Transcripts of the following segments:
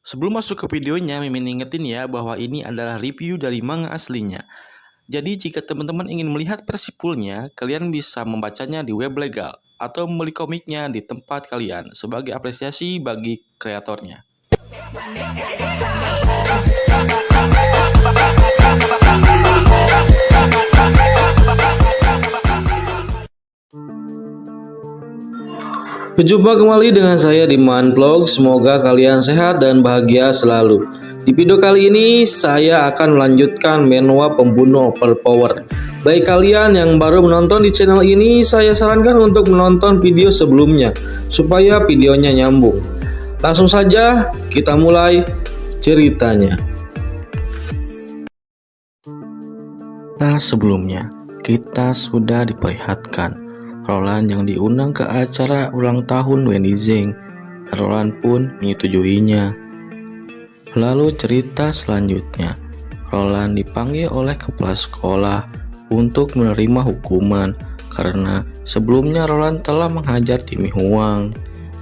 Sebelum masuk ke videonya, Mimin ingetin ya bahwa ini adalah review dari manga aslinya. Jadi jika teman-teman ingin melihat versi fullnya, kalian bisa membacanya di web legal atau membeli komiknya di tempat kalian sebagai apresiasi bagi kreatornya. Berjumpa kembali dengan saya di Manvlog. Semoga kalian sehat dan bahagia selalu. Di video kali ini saya akan melanjutkan Manhwa Pembunuh Overpower. Bagi kalian yang baru menonton di channel ini, saya sarankan untuk menonton video sebelumnya supaya videonya nyambung. Langsung saja kita mulai ceritanya. Nah, sebelumnya kita sudah diperlihatkan Roland yang diundang ke acara ulang tahun Wendy Zheng, dan Roland pun menyetujuinya. Lalu cerita selanjutnya, Roland dipanggil oleh kepala sekolah untuk menerima hukuman karena sebelumnya Roland telah menghajar Timmy Huang,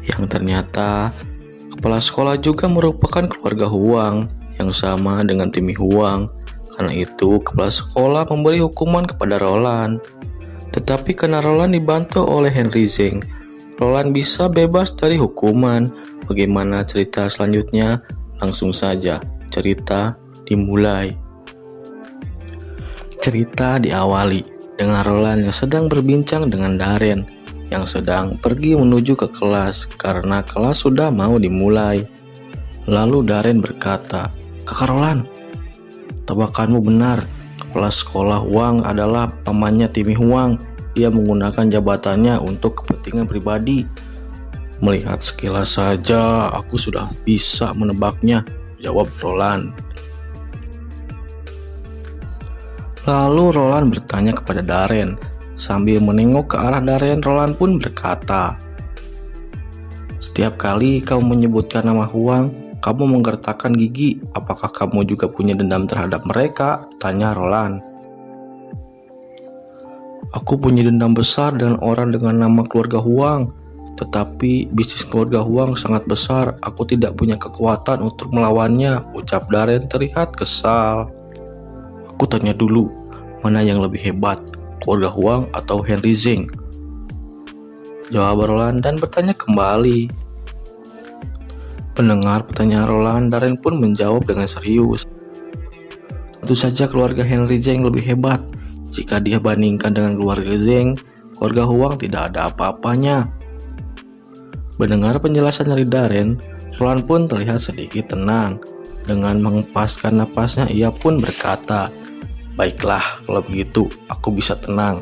yang ternyata kepala sekolah juga merupakan keluarga Huang yang sama dengan Timmy Huang. Karena itu kepala sekolah memberi hukuman kepada Roland. Tetapi karena Roland dibantu oleh Henry Zheng, Roland bisa bebas dari hukuman. Bagaimana cerita selanjutnya? Langsung saja cerita dimulai. Cerita diawali dengan Roland yang sedang berbincang dengan Darren yang sedang pergi menuju ke kelas karena kelas sudah mau dimulai. Lalu Darren berkata, "Kakak Roland, tebakanmu benar. Kepala sekolah Huang adalah pamannya Timmy Huang. Dia menggunakan jabatannya untuk kepentingan pribadi." "Melihat sekilas saja, aku sudah bisa menebaknya," jawab Roland. Lalu Roland bertanya kepada Darren. Sambil menengok ke arah Darren, Roland pun berkata, "Setiap kali kamu menyebutkan nama Huang, kamu menggertakkan gigi. Apakah kamu juga punya dendam terhadap mereka?" tanya Roland. "Aku punya dendam besar dengan orang dengan nama keluarga Huang. Tetapi bisnis keluarga Huang sangat besar. Aku tidak punya kekuatan untuk melawannya," ucap Darren terlihat kesal. "Aku tanya dulu, mana yang lebih hebat, keluarga Huang atau Henry Zheng?" jawab Roland dan bertanya kembali. Mendengar pertanyaan Roland, Darren pun menjawab dengan serius. "Tentu saja keluarga Henry Zheng lebih hebat. Jika dia bandingkan dengan keluarga Zheng, keluarga Huang tidak ada apa-apanya." Mendengar penjelasan dari Darren, Roland pun terlihat sedikit tenang. Dengan menghempaskan napasnya, ia pun berkata, "Baiklah, kalau begitu aku bisa tenang."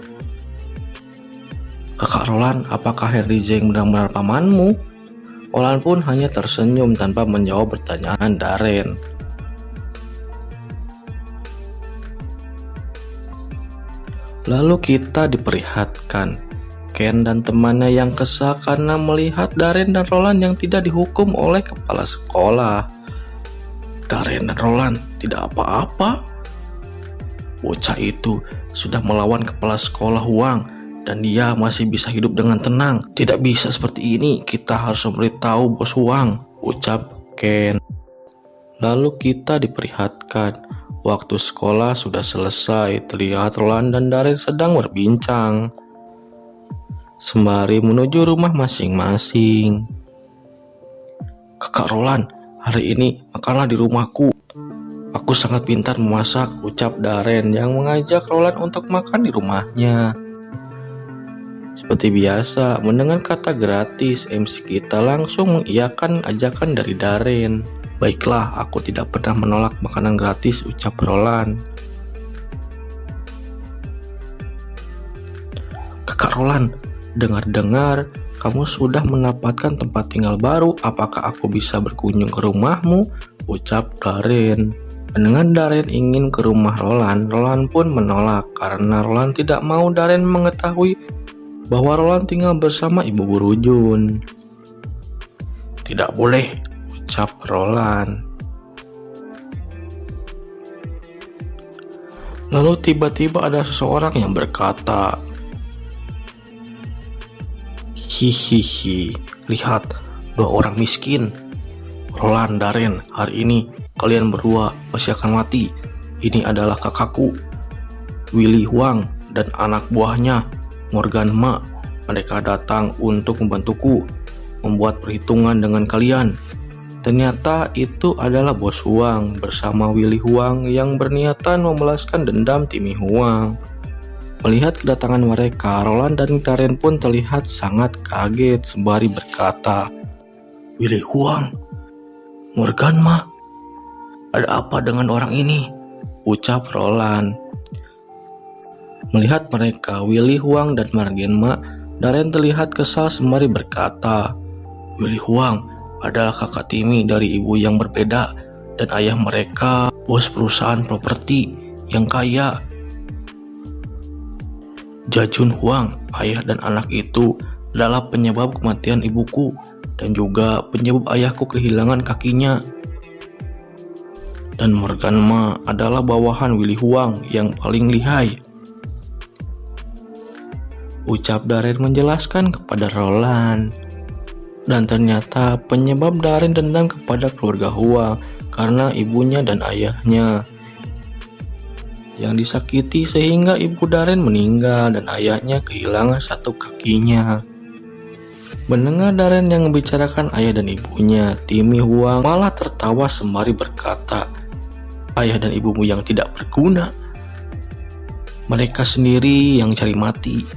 "Kakak Roland, apakah Henry Zheng benar-benar pamanmu?" Roland pun hanya tersenyum tanpa menjawab pertanyaan Darren. Lalu kita diperlihatkan Ken dan temannya yang kesal karena melihat Darren dan Roland yang tidak dihukum oleh kepala sekolah. "Darren dan Roland tidak apa-apa. Bocah itu sudah melawan kepala sekolah Huang dan dia masih bisa hidup dengan tenang. Tidak bisa seperti ini, kita harus memberitahu bos Huang," ucap Ken. Lalu kita diperlihatkan waktu sekolah sudah selesai. Terlihat Roland dan Darren sedang berbincang sembari menuju rumah masing-masing. "Kakak Roland, hari ini makanlah di rumahku. Aku sangat pintar memasak," ucap Darren yang mengajak Roland untuk makan di rumahnya. Seperti biasa, mendengar kata gratis, MC kita langsung mengiyakan ajakan dari Darren. "Baiklah, aku tidak pernah menolak makanan gratis," ucap Roland. "Kakak Roland, dengar-dengar kamu sudah mendapatkan tempat tinggal baru. Apakah aku bisa berkunjung ke rumahmu?" ucap Darren. Mendengar Darren ingin ke rumah Roland, Roland pun menolak karena Roland tidak mau Darren mengetahui bahwa Roland tinggal bersama ibu guru Jun. "Tidak boleh," ucap Roland. Lalu tiba-tiba ada seseorang yang berkata, "Hihihi, lihat, 2 orang miskin. Roland, Darren, hari ini kalian berdua pasti akan mati. Ini adalah kakakku, Willy Huang, dan anak buahnya, Morgan Ma. Mereka datang untuk membantuku membuat perhitungan dengan kalian. Ternyata itu adalah Bos Huang bersama Willy Huang yang berniatan membalaskan dendam Timmy Huang. Melihat kedatangan mereka, Roland dan Darren pun terlihat sangat kaget sembari berkata, "Willy Huang, Morgan Ma, ada apa dengan orang ini?" ucap Roland. Melihat mereka, Willy Huang dan Morgan Ma, Darren terlihat kesal sembari berkata, "Willy Huang adalah kakak Timmy dari ibu yang berbeda, dan ayah mereka bos perusahaan properti yang kaya. Jajun Huang, ayah dan anak itu adalah penyebab kematian ibuku dan juga penyebab ayahku kehilangan kakinya. Dan Morgan Ma adalah bawahan Willy Huang yang paling lihai," ucap Darren menjelaskan kepada Roland. Dan ternyata penyebab Darren dendam kepada keluarga Huang karena ibunya dan ayahnya yang disakiti sehingga ibu Darren meninggal dan ayahnya kehilangan satu kakinya. Mendengar Darren yang membicarakan ayah dan ibunya, Timmy Huang malah tertawa sembari berkata, "Ayah dan ibumu yang tidak berguna. Mereka sendiri yang cari mati.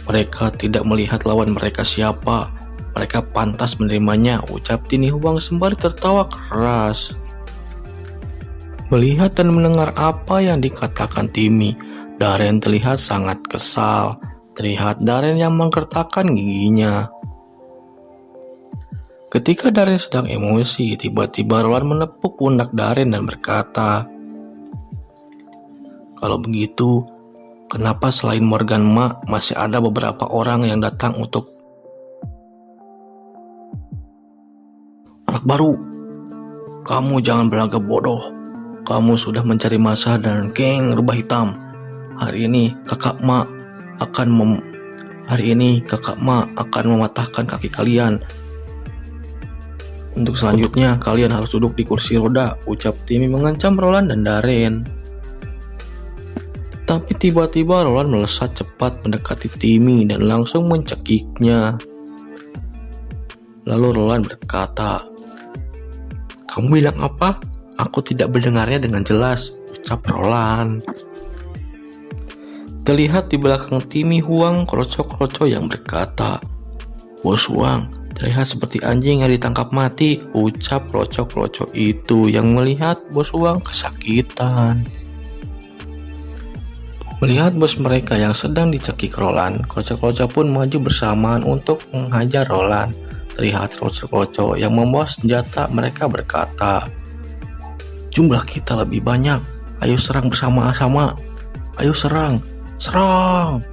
Mereka tidak melihat lawan mereka siapa. Mereka pantas menerimanya," ucap Timmy Huang sembari tertawa keras. Melihat dan mendengar apa yang dikatakan Timmy, Darren terlihat sangat kesal. Terlihat Darren yang menggertakkan giginya. Ketika Darren sedang emosi, tiba-tiba Roland menepuk pundak Darren dan berkata, "Kalau begitu, kenapa selain Morgan Ma masih ada beberapa orang yang datang untuk anak baru? Kamu jangan berlagak bodoh. Kamu sudah mencari masa dan geng rubah hitam. Hari ini kakak Ma akan mematahkan kaki kalian. Untuk selanjutnya kalian harus duduk di kursi roda," ucap Timmy mengancam Roland dan Darren. Tapi tiba-tiba Roland melesat cepat mendekati Timmy dan langsung mencekiknya. Lalu Roland berkata, "Kamu bilang apa? Aku tidak mendengarnya dengan jelas," ucap Roland. Terlihat di belakang Timmy Huang kroco-kroco yang berkata, "Bos Huang terlihat seperti anjing yang ditangkap mati," ucap kroco-kroco itu yang melihat Bos Huang kesakitan. Melihat bos mereka yang sedang dicekik Roland, kroco-kroco pun maju bersamaan untuk menghajar Roland. Terlihat kroco-kroco yang membawa senjata mereka berkata, "Jumlah kita lebih banyak, ayo serang bersama-sama, ayo serang, serang."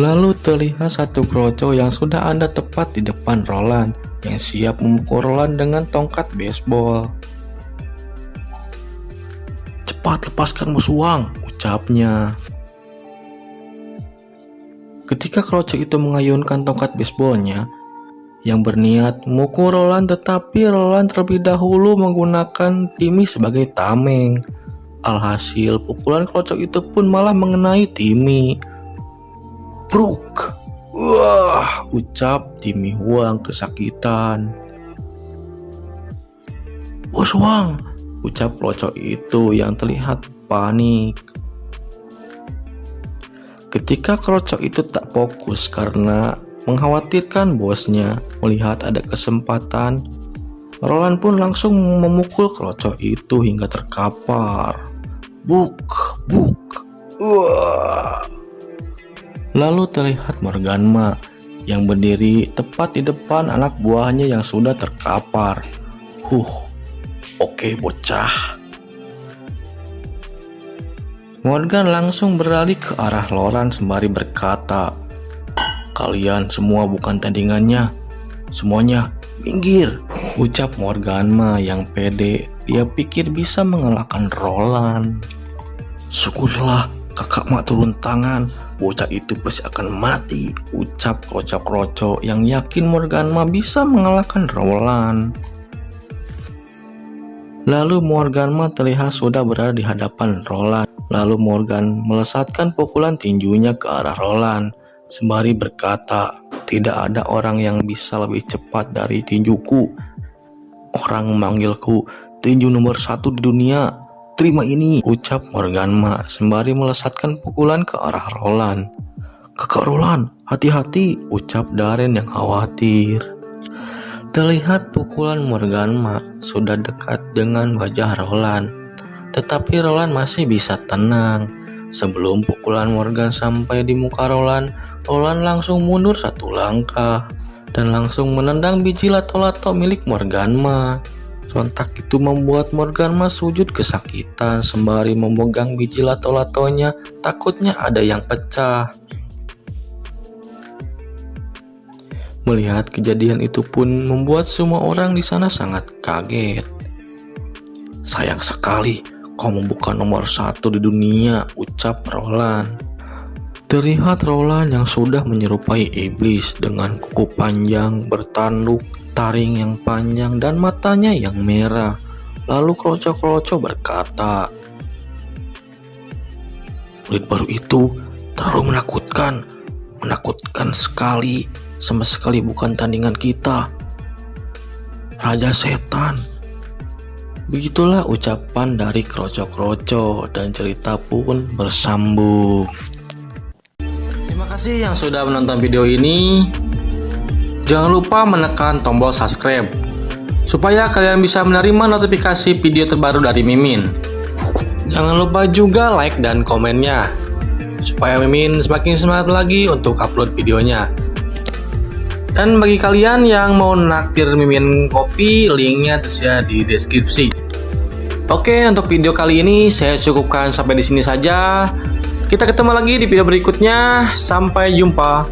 Lalu terlihat satu kroco yang sudah ada tepat di depan Roland, yang siap memukul Roland dengan tongkat baseball. "Cepat lepaskan Bos Huang," ucapnya. Ketika kroco itu mengayunkan tongkat baseballnya yang berniat memukul Roland, tetapi Roland terlebih dahulu menggunakan Timmy sebagai tameng. Alhasil pukulan kroco itu pun malah mengenai Timmy. "Bruk!" "Wah!" ucap Timmy Huang kesakitan. "Bos Huang!" ucap kroco itu yang terlihat panik. Ketika kroco itu tak fokus karena mengkhawatirkan bosnya, melihat ada kesempatan, Roland pun langsung memukul kroco itu hingga terkapar. Buk, buk. Lalu terlihat Morgan Ma yang berdiri tepat di depan anak buahnya yang sudah terkapar. Oke bocah." Morgan langsung beralih ke arah Roland sembari berkata, "Kalian semua bukan tandingannya. Semuanya minggir," ucap Morgan Ma yang pede. Dia pikir bisa mengalahkan Roland. "Syukurlah kakak Ma turun tangan. bocah itu pasti akan mati, ucap Kroco yang yakin Morganma bisa mengalahkan Roland. Lalu Morganma terlihat sudah berada di hadapan Roland. Lalu Morgan melesatkan pukulan tinjunya ke arah Roland, sembari berkata, "Tidak ada orang yang bisa lebih cepat dari tinjuku. Orang memanggilku tinju nomor 1 di dunia. Terima ini," ucap Morganma sembari melesatkan pukulan ke arah Roland. "Kakak Roland, hati-hati," ucap Darren yang khawatir. Terlihat pukulan Morganma sudah dekat dengan wajah Roland, tetapi Roland masih bisa tenang. Sebelum pukulan Morgan sampai di muka Roland, Roland langsung mundur 1 langkah dan langsung menendang biji lato-lato milik Morganma. Sontak itu membuat Morganma sujud kesakitan sembari memegang biji lato-latonya, takutnya ada yang pecah. Melihat kejadian itu pun membuat semua orang di sana sangat kaget. "Sayang sekali kamu bukan nomor 1 di dunia," ucap Roland. Terlihat Roland yang sudah menyerupai iblis dengan kuku panjang bertanduk, taring yang panjang dan matanya yang merah. Lalu Kroco berkata, "Murid baru itu terlalu menakutkan sekali. Sama sekali bukan tandingan kita. Raja Setan." Begitulah ucapan dari Kroco dan cerita pun bersambung. Terima kasih yang sudah menonton video ini. Jangan lupa menekan tombol subscribe supaya kalian bisa menerima notifikasi video terbaru dari Mimin. Jangan lupa juga like dan komennya supaya Mimin semakin semangat lagi untuk upload videonya. Dan bagi kalian yang mau naktir Mimin kopi, linknya tersedia di deskripsi. Oke, untuk video kali ini saya cukupkan sampai di sini saja. Kita ketemu lagi di video berikutnya. Sampai jumpa.